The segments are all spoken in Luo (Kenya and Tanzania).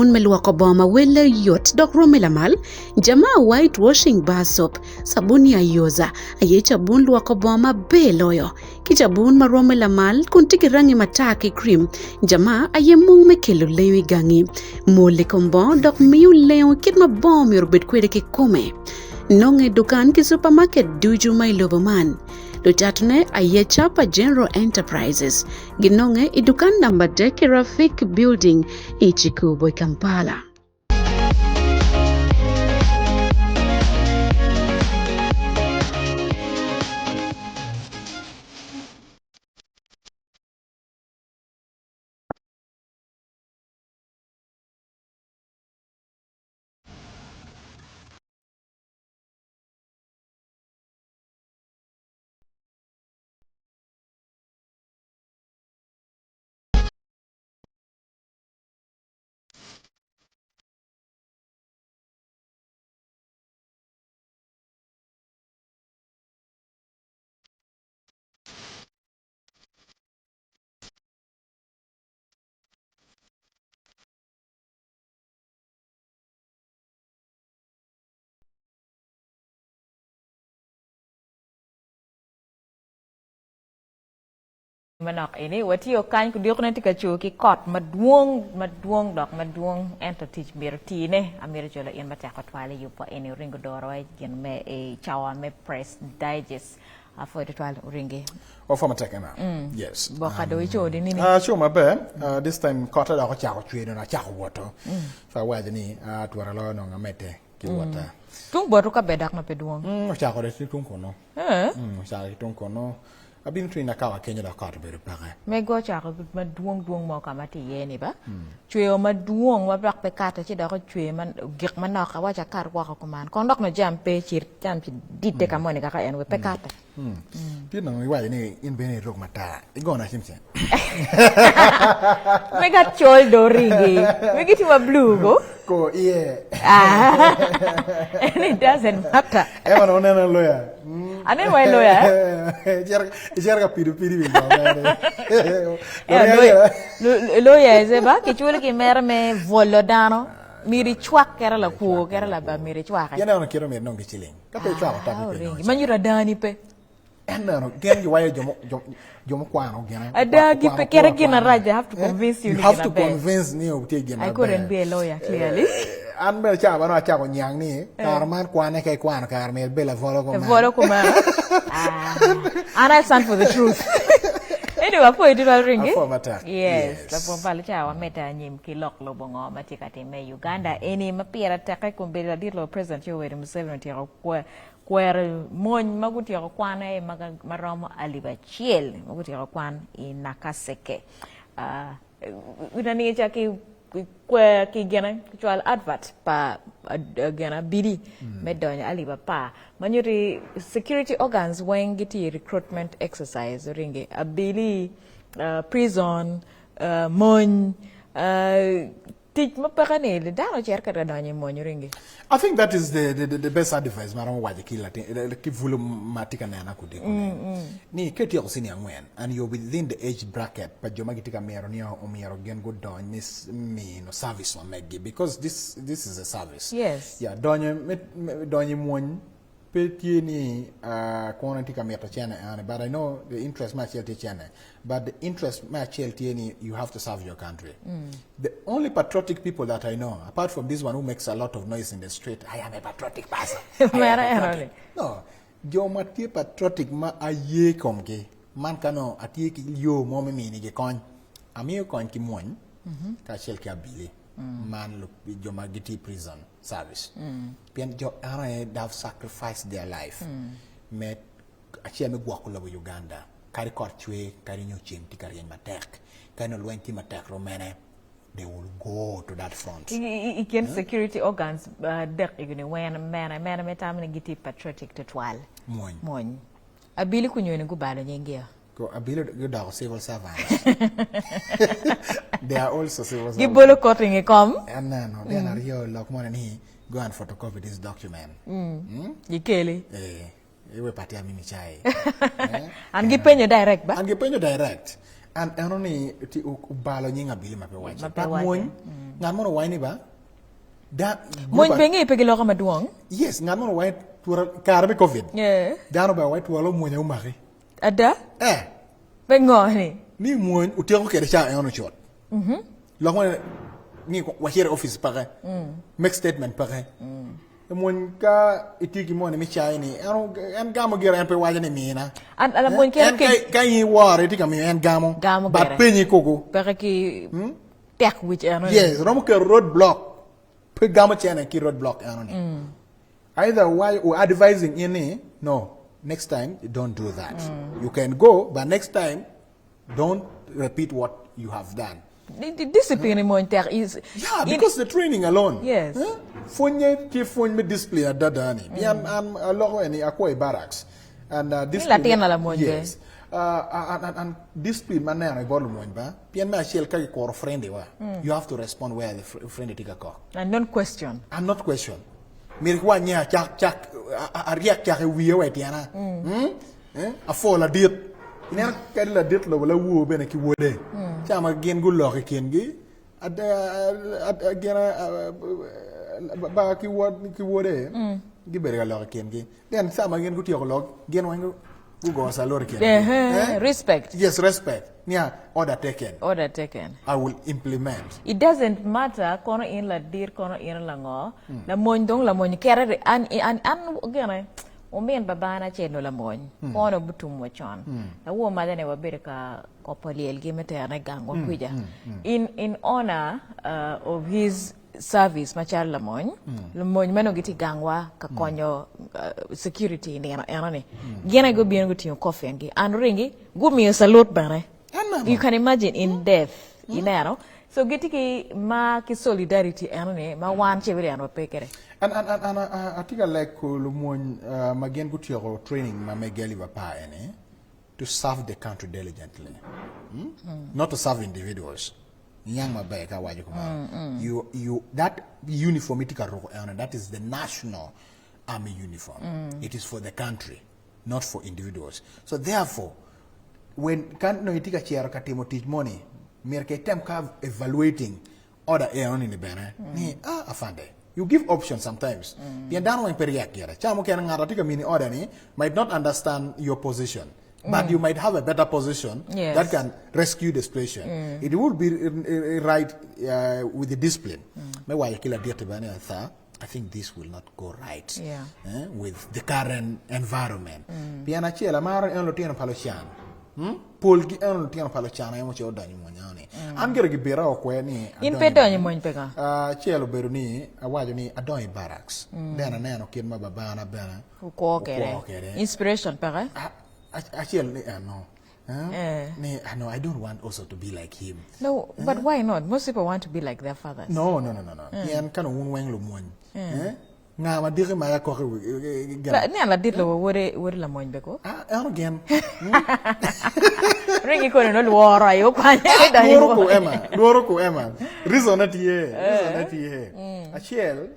sabun meluoko boma wele yot dok romelamal, jama whitewashing bar soap, sabun ya yoza, aye sabun luoko boma beloyo, ki sabun ma romelamal kun tiki rangi mataki cream, jama aye mung me kelo lewi gangi, mole kombo dok miu leo kit ma bom yorbet kwede ki kome. Nonge dukan ki supermarket duju may loboman. Lutatune aye chapa General Enterprises. Ginonge idukan number deki Rafik Building, Ichikubo, Kampala. Manok ini wati okan ku diok nanti kacu ki kot maduong entity mirti ne amir jola in mata kot wale yupo ini ringo doro gen me chawa me press digest for the twal ringi o for mateka na yes boka do icho di nini show my be this time kota da ko chawo chwe na chawo woto fa wa ni twara lo no ngamete ki wota tung boru ka bedak na peduong chawo de tung kono chawo tung kono abin tu na kawa Kenya da kota be pare me go chawo maduong mo ka mati ye ni ba chwe o maduong wa brak pe kata chi da ko chwe man gik manok wa cha kar kwa ko man kon dok na jam pe chir jam pi dite ka moni ka en we pe kata pi na wa ni in be ni rok mata igona simse me ga chol do ringi me giti wa blue go yeah and it doesn't matter ever no na lawyer ane wa lawyer jerga pidu be lawyer zeba ki chul ki mer me volodano miri chwak kera la ku kera la ba miri chwak yana no kero me no gichiling ka pe chwak ta pe ringi manyura dani pe no gen you why jomo kwano gena adagi pe kera gina raja have to convince you have to convince me of taking I couldn't be a lawyer clearly an be cha ba no cha ko nyang ni karman kwane kai kwan karmel bela volo ko ma and I stand for the truth anyway po itu ringi yes la pompal cha wa meta nyim ki lok lo bongo matikati me Uganda eni mapira taka kumbela dilo president yo were Museveni ti ko kwer mon maguti ko kwana e maromo alibachiel maguti ko kwan inakaseke udani cha ki kwe ki gena kual advert pa gena bidi medonya aliba pa manyuri security organs wengiti recruitment exercise ringi abili prison mon teach mapakane le dano cerca da donye mon ringi I think that is the best advice maram waje kila ki vulu matika na na kude ni keti yo sini angwen and you're within the age bracket pa joma gitika mero ni o mero gen go don miss me no service one megi because this is a service yes yeah donye mon peti ni kona tika mero chene but I know the interest match yet chene but the interest match yet you have to serve your country the only patriotic people that I know apart from this one who makes a lot of noise in the street I am a patriotic person no jo matie patriotic ma aye komke man kano atie ki yo mo me ni ge kon ami kon ki mon ka chel ki abili man look jo magiti prison service bien jo ara have sacrificed their life met achia me gwa ko Uganda kari korchwe kari nyochim ti kari matek kano lwenti matek romene they will go to that front. Again, security organs, dek iguni when man metamina giti patriotic to twal. Mon. Abili kunyo ni gubalo nyingia. Go abili go civil servants. They are also civil servants. Gibolo cutting e come. And no, they are here like more than he go and photocopy this document. Yikeli. Ewe pati ya mimi chai. And gipenyo direct ba? And gipenyo direct. And only ti ubalo nyinga bili mape wache. But ngan mo wai ni ba da mo bengi pe lo ma duong yes ngan mo wai tura karbe covid yeah da ba wai tura lo mo nya umari ada be ngoni ni mo utio ke cha e ono chot lo mo ni wa here office pare make statement pare mon ka itiki mo ni chai ni en gamo gira en pe waje ni mina an ala mon ke kan yi ware ti kam en gamo ba penyi koko pare ki tek which yes rom ke road block pe gamo chene ki road block ni either why or advising in no next time don't do that you can go but next time don't repeat what you have done. The discipline is because the training alone. Yes. Fonye ki fonye me discipline at dadani. Bian am a lot any akoi barracks and discipline. Yes. And discipline manana ibolu monba. Bian me ashel kaki kor friend wa. You have to respond where the friend tika ko. And don't question. And not question. Mirikwa nya chak ariak chak wiye wa tiana. A fall a dit. Ina kadla dit lo wala wo bena ki wode chama gen gu lo ke kengi ad gena ba ki wode gi berga lo ke kengi den sama gen gu tiyo lo gen wangu gu go sa lo ke respect. Yes, respect. Yeah, order taken. I will implement. It doesn't matter kono in la dir kono in la ngo la moñ dong la moñ kere an gena Omen babana cheno la moñ kono butum mo chon la wo ma dane wa berka ko poliel gimete ana gango kuja in honor of his service machar la moñ meno giti gangwa ka konyo security ni ana ne gena go bien go tin ko fengi an ringi go mi salute bare you can imagine in death you know so giti ki ma ki solidarity ana ne ma wan chebere an pekere. And I think I like Magen Gutierrez training my Megeli Papa to serve the country diligently, not to serve individuals. Young Mabeka you that uniformity that is the national army uniform. It is for the country, not for individuals. So therefore, when can't no itika chair katimo teach money, merke tem ka evaluating order in the banner. Afande. You give options sometimes. Might not understand your position, but you might have a better position that can rescue the situation. It would be right with the discipline. I think this will not go right with the current environment. Paul gi en tiano palo chana emo che odani monyane angere gi bera o kweni in pedo ni mon pega chelo beru ni awajo ni adoi barracks dena neno kin ma babana bena ko kere inspiration pega chelo ni no no, I don't want also to be like him. No, but why not? Most people want to be like their fathers. No. Yan kanu weng lo mon nga ma dire ma ya ko la ne la dit lo wore la moñ be ko again ringi ko no woro ayo kwa da woro ko ema reason ati a chiel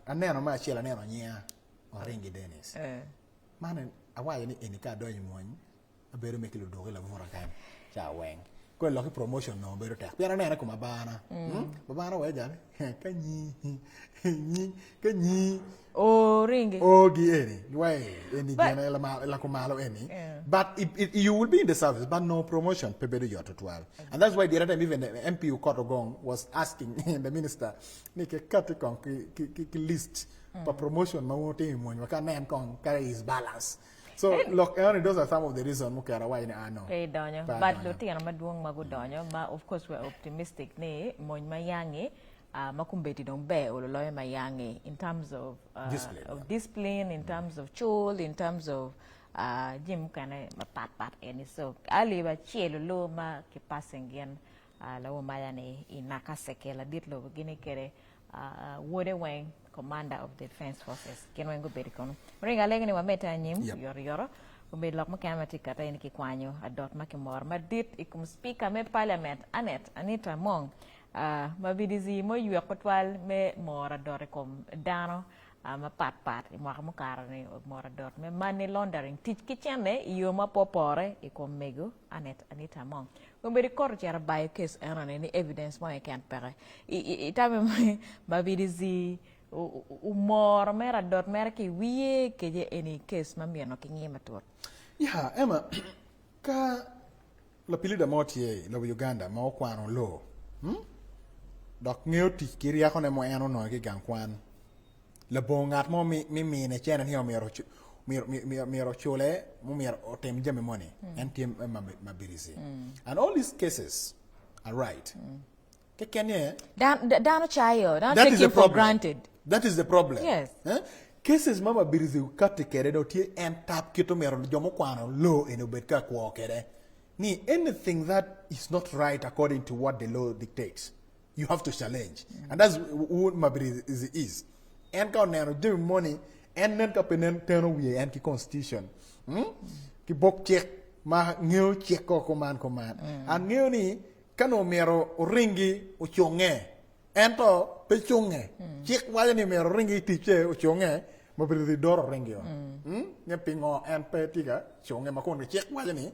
aneno ma chiel aneno nya o ringi Dennis man awaye ni enika do moñ abere mekilo do la vora kan cha weng ko lo promotion no bero ta piano nena ko mabana babana we jale kanyi o ringi o gieni way eni gena la ko malo eni but you will be in the service but no promotion pebere yo to 12 and that's why the other time even the MP Kotogong was asking the minister ni ke kat kon ki list for promotion ma wote mo ka nan kon carry his balance. So look, those are some of the reasons mukara why I know. But do tiana maduong magudonyo ma of course we're optimistic ne moñ mayangi makumbeti dong be ololoy mayangi in terms of discipline, in terms of chul, in terms of jim kana mapat any so ali ba chielo lo ma ke passengen la wo mayane inakaseke la ditlo gine kere wode weng commander of the defense forces kenwengo berikono ringa legi ni wameta nyim yoro kumbe lok makamati kata ni kikwanyo adot makimor madit ikum speaker me parliament Anita Mong mabidizi mo yue kotwal me mora dore kom dano ma pat mo kara ni mora dot me money laundering tic kichane yo ma popore e ko mego anita mong ko be record jara by case ana ni evidence mo e kan pere itame babirizi umor mera dot mera ki wiye ke je any case ma mieno ki ngima tot yeah Emma ka la pilida motie lo Uganda ma okwano lo dok ngeo tich kiria kone mo eno no ki gang kwan le bongat mo mi ne chena ni miro chule mo miro otem jame money and team mabirizi and all these cases are right ke kenye dano chayo don't take it for granted. That is the problem. Yes. Cases mama birizi kati kere do tie en tap kito mero jomo kwano law in ubedka kwa kere ni anything that is not right according to what the law dictates you have to challenge and that's what mabirizi is en ka nero do money en nen ka penen teno wie en ki constitution ki bok check ma ngeo check ko command and ngeo ni kano mero ringi uchonge ento pechunge chik wale ni mero ringi tiche uchonge mabirizi doro ringi yo nye pingo en petiga chonge makon chik wale ni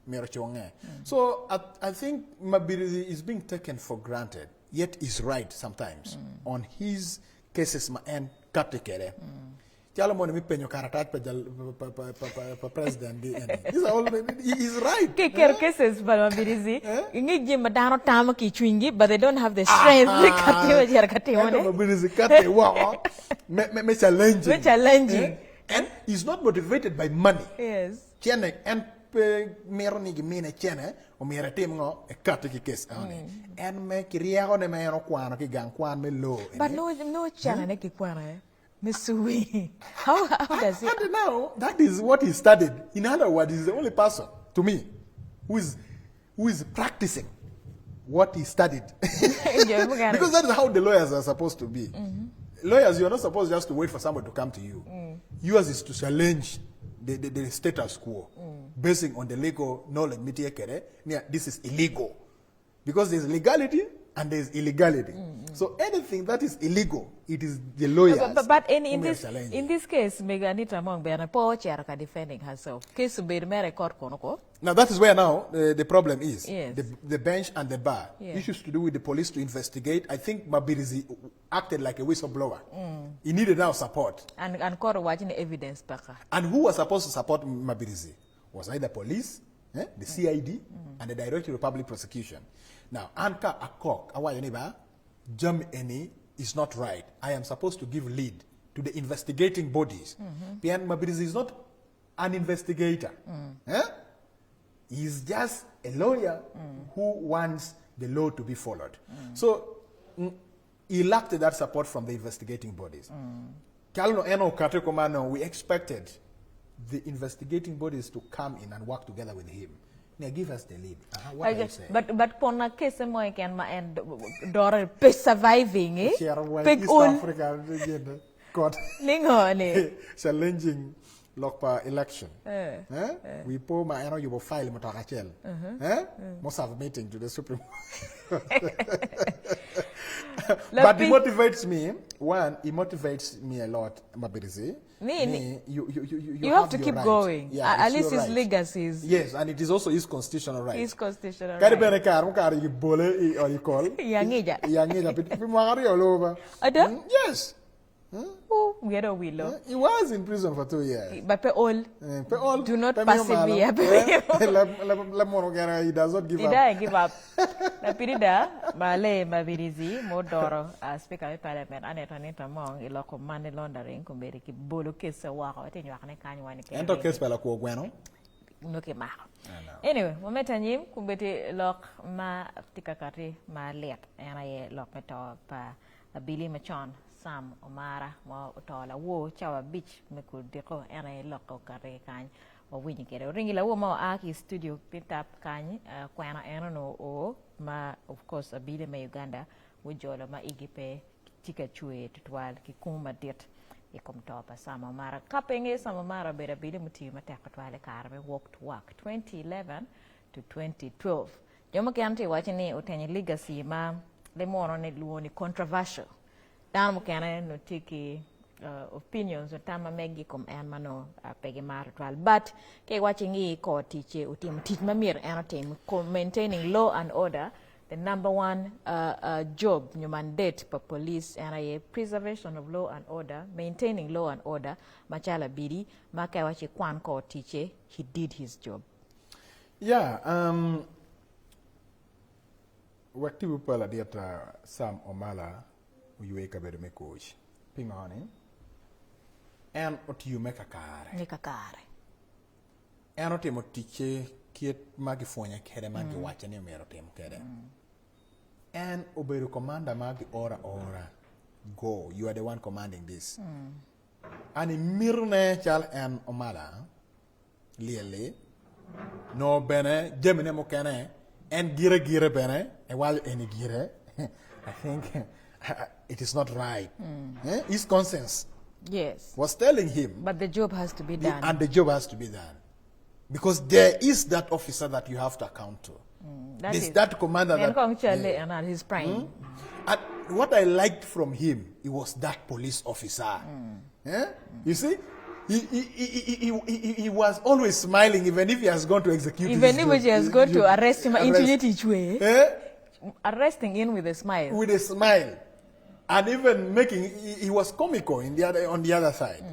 mero chonge so I think mabirizi is being taken for granted yet is right sometimes on his cases ma en katikere Chalo mo mi penyo karatat pa president di he is right. Ke cases ba mabirizi ngi jimba dano tama ki chwingi but they don't have the strength to katiwa jar katiwa ne. Mabirizi kate wa me challenging. Me challenging. And he's not motivated by money. Yes. Chene en pe mero ni gimine chene o mero tim ngo e kate ki case ane. En me kiriago ne me no kwano ki gang kwan me lo. But no chana ne ki kwana Misui. How does it? And now, that is what he studied. In other words, he's the only person, to me, who is practicing what he studied. Because that is how the lawyers are supposed to be. Lawyers, you're not supposed just to wait for somebody to come to you. Yours is to challenge the status quo, basing on the legal knowledge. This is illegal. Because there's legality and there's illegality. So anything that is illegal, it is the lawyers. But in this case, Meganita Mong Bernapo Cheraka defending herself. Case be record konoko. Now that is where now the problem is. Yes. The bench and the bar. Yes. Issues to do with the police to investigate. I think Mabirizi acted like a whistleblower. He needed now support. And court watching the evidence back. And who was supposed to support Mabirizi? Was either police, the CID, and the Director of Public Prosecution. Now, Anka Akok, Awayaniba, Jam Eni is not right. I am supposed to give lead to the investigating bodies. Pian Mabirizi is not an investigator. He's just a lawyer who wants the law to be followed. So, he lacked that support from the investigating bodies. Kalno Eno Katekomano, we expected the investigating bodies to come in and work together with him. Now give us the lead. What are you saying? But pona case mo can ma and door surviving East Africa got challenging Lokpa election. We po ma eno you will file motakachel. Must have a meeting to the Supreme Court. But it motivates me. One, it motivates me a lot, Mabirizi. You have to keep going. Yeah, at least his right. legacy is. Yes, and it is also his constitutional right. His constitutional right. right. You bole or you call. Yangeja. Yangeja. Yes. Oh, we don't will. He was in prison for 2 years. But all do not persevere. He does not give up. He give up. Na pirida male mabirizi modoro speaker of parliament aneta mong iloko money laundering kumberi ki bolo kesa wako ati nyakane kanyi wani ke. Ento case pala ko gweno. Noke ma. Anyway, momenta nyim kumbeti lok ma tikakati ma let ena ye lok meto pa Abili machon Sam Omara mo utola wo chawa beach mekudiko ena ye lok kare kanyi wawinyi kere ringi la wo mo aki studio pitap kanyi kwana ena no o ma of course Abili ma Uganda wujola ma igipe tika chue tutwal ki kuma dit ikom topa Sama Mara kapenge Sama Mara bera Abili muti mateka twale karme walk to work 2011 to 2012 jomo kante wachini utenye legacy ma le mono ne luoni controversial dan mo kana no tiki opinions o tama megi kom en mano pegi martwal but ke watching e ko teacher utim teach mamir en team maintaining law and order. The number one job you mandate for police and a preservation of law and order, maintaining law and order. Machala Bidi, Makawachi Kwan ko teacher, he did his job. Yeah, wakti upala diata Sam Omala uyueka bere me coach. Pingani. And what you make a car. Make a car. And what you teacher kiet magi fonya kere magi watch and you mero tem kere. And obey the commander magi ora. Go. You are the one commanding this. And in Mirne chal and Omala Lily no bene Gemini mokane and gira bene and while any gira I think it is not right. His conscience was telling him. But the job has to be done. And the job has to be done. Because there is that officer that you have to account to. That commander that his prime. And what I liked from him, he was that police officer. You see, he was always smiling, even if he has gone to execute. Even if he has gone to arrest him, each way. Arresting him with a smile. With a smile, and even making he was comical on the other side.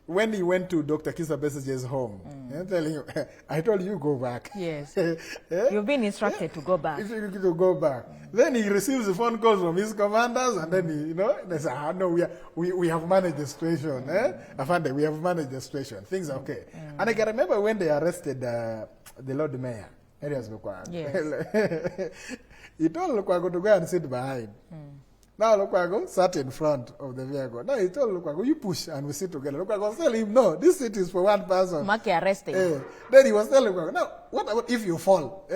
When he went to Dr. Kizza Besigye's home, telling him, I told you go back. Yes. You've been instructed to go back. To go back. Then he receives a phone call from his commanders, and then they say, no, we have managed the situation. Afande, we have managed the situation. Things are okay. And I can remember when they arrested the Lord Mayor, Elias Lukwago. Yes. He told Lukwago to go and sit behind. Now Lukwago sat in front of the vehicle. Now he told Lukwago, you push and we sit together. Lukwago was telling him, no, this seat is for one person. Maki arresting. Then he was telling Lukwago, now, what about if you fall?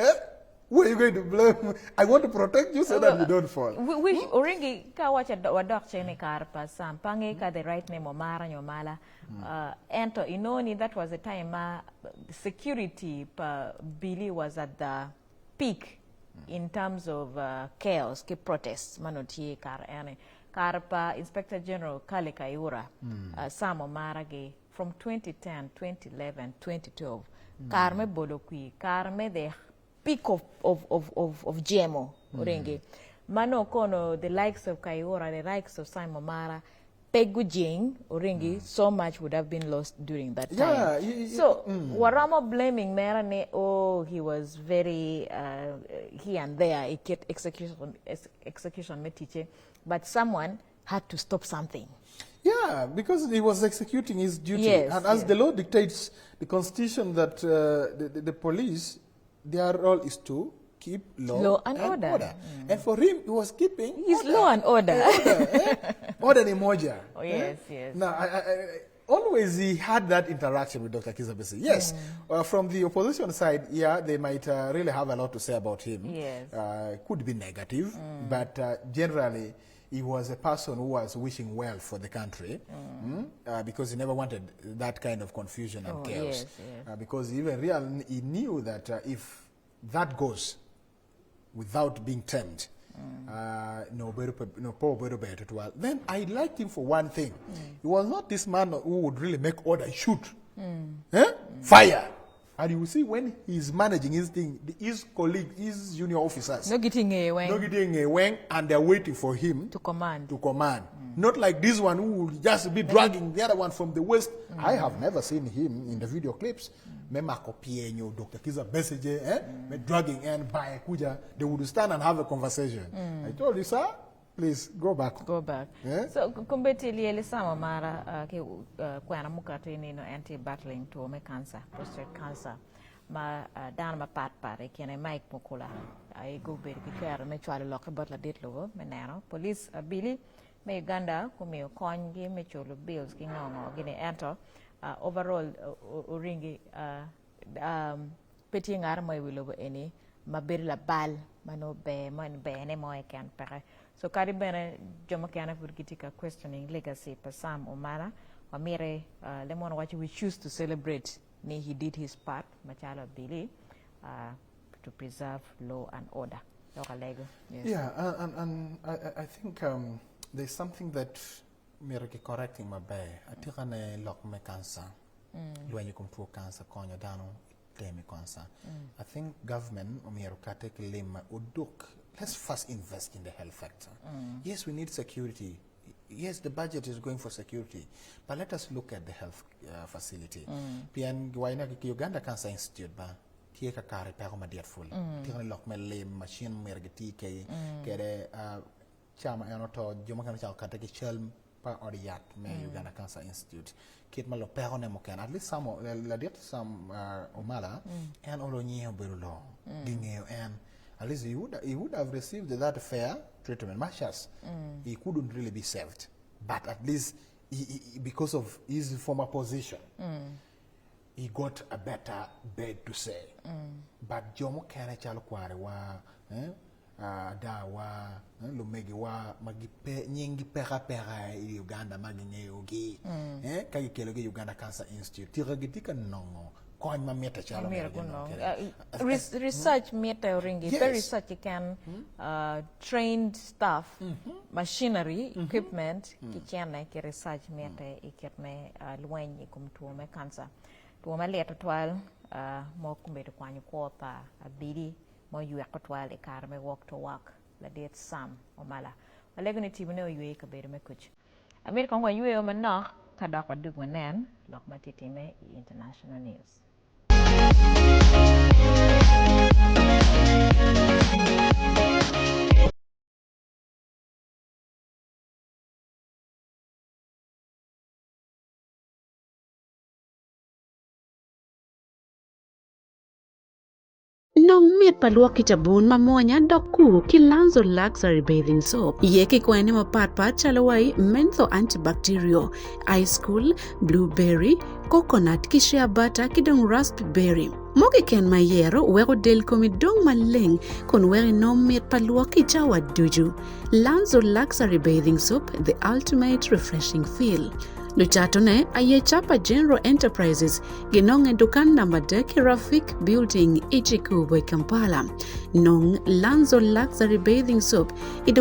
Who are you going to blame? I want to protect you so that you don't fall. Oringi ka wacha wadok chene karpa sam pange ka the right name Omala. Ento inoni that was the time security Billy was at the peak. In terms of chaos, ke protests, manotie Karpa Inspector General Kale Kayura, Sam Omarage, from 2010, 2011, 2012, Karme Bodokui, Karme the peak of GMO, Orenge. Mano Kono, the likes of Kayura, the likes of Sam Omara, Pegujing, Oringi, so much would have been lost during that time. Waramo blaming Merane, he was very here and there, he kept execution metiche, but someone had to stop something. Yeah, because he was executing his duty. And as the law dictates, the constitution that the police, their role is to keep law and order. And for him, he was keeping his law and order. Order and emoja. Oh, yes. Now, I always he had that interaction with Dr. Kizza Besigye. Yes, from the opposition side, they might really have a lot to say about him. Yes. Could be negative, but generally, he was a person who was wishing well for the country because he never wanted that kind of confusion and chaos. Because even he knew that if that goes without being tamed, then I liked him for one thing. He was not this man who would really make order, shoot, fire. And you will see when he's managing his thing, his colleagues, his junior officers, no getting a wang, and they're waiting for him to command. Not like this one who will just be dragging the other one from the waist. I have never seen him in the video clips. Dr. Kizza Besigye, dragging and by Kuja, they would stand and have a conversation. I told you, sir, please go back. So, kumbeti liele sama mara kwana mukate nino anti-battling to cancer, prostate cancer. Dana ma pat kene Mike Mukula. I go beri kikera me chwale loke butla dit logo menano. Police Abili me Uganda kumio kongi me cholo bills kingongo gine ento. Overall uringi peti ngar mo wilobo eni mabiri la bal mano be ne mo ekan pere. So karibene jomo kana furgitika questioning legacy per Sam Omala wamire lemon what we choose to celebrate ni he did his part Machala Abili to preserve law and order. Yes. Yeah, and I think there's something that mira ki correcting my bay. Atika ne lock me cancer. When you come to cancer, konya dano temi cancer. I think government mira kate kilima uduk. Let's first invest in the health sector. Yes, we need security. Yes, the budget is going for security, but let us look at the health facility. Pian gwaina ki Uganda Cancer Institute ba. Tie ka kare pa ko madiat full. Tie lock me le machine mergeti kere chama anoto joma kan cha kata ki chelm pa oriat me Uganda Cancer Institute. Kit malo pa ko ne mo kan at least some Ladit some Omala and olonyi berulo. Dinge and at least he would have received that fair treatment. Mashas, he couldn't really be saved, but at least he, because of his former position, he got a better bed to say. But Jomo Kane Chalquare wa da wa lumegi wa magipe nyingi pera Uganda maginye ugi kagi keloge Uganda Cancer Institute tiragitika nongo. Research meta ringi. Yes. Research you can trained staff, machinery, equipment. Kichana ki research meta ikirme luenyi kumtuome cancer. Tuome leta twal mo kumbetu kwanyu kota abili mo yueko twal ikarme walk to walk Ladit Sam Omala. Walego ni tibune oyue kabedu me kuch. Amir kongwa yue omana kadak wadug wanen lok matitime international news. Nong miet palua kichabun mamonya doku kilanzo luxury bathing soap. Yeki kweni mapat chalawai mentho antibacterial, ice cool, blueberry, coconut kishia butter kidong raspberry. Mogi ken mayero wego del komidong maleng kon weri no miet palua kichawa duju. Lanzo luxury bathing soap, the ultimate refreshing feel. Luchatone aye chapa General Enterprises ginong edukan number deki Rafik Building Ichikubwe Kampala. Nong Lanzo Luxury Bathing Soap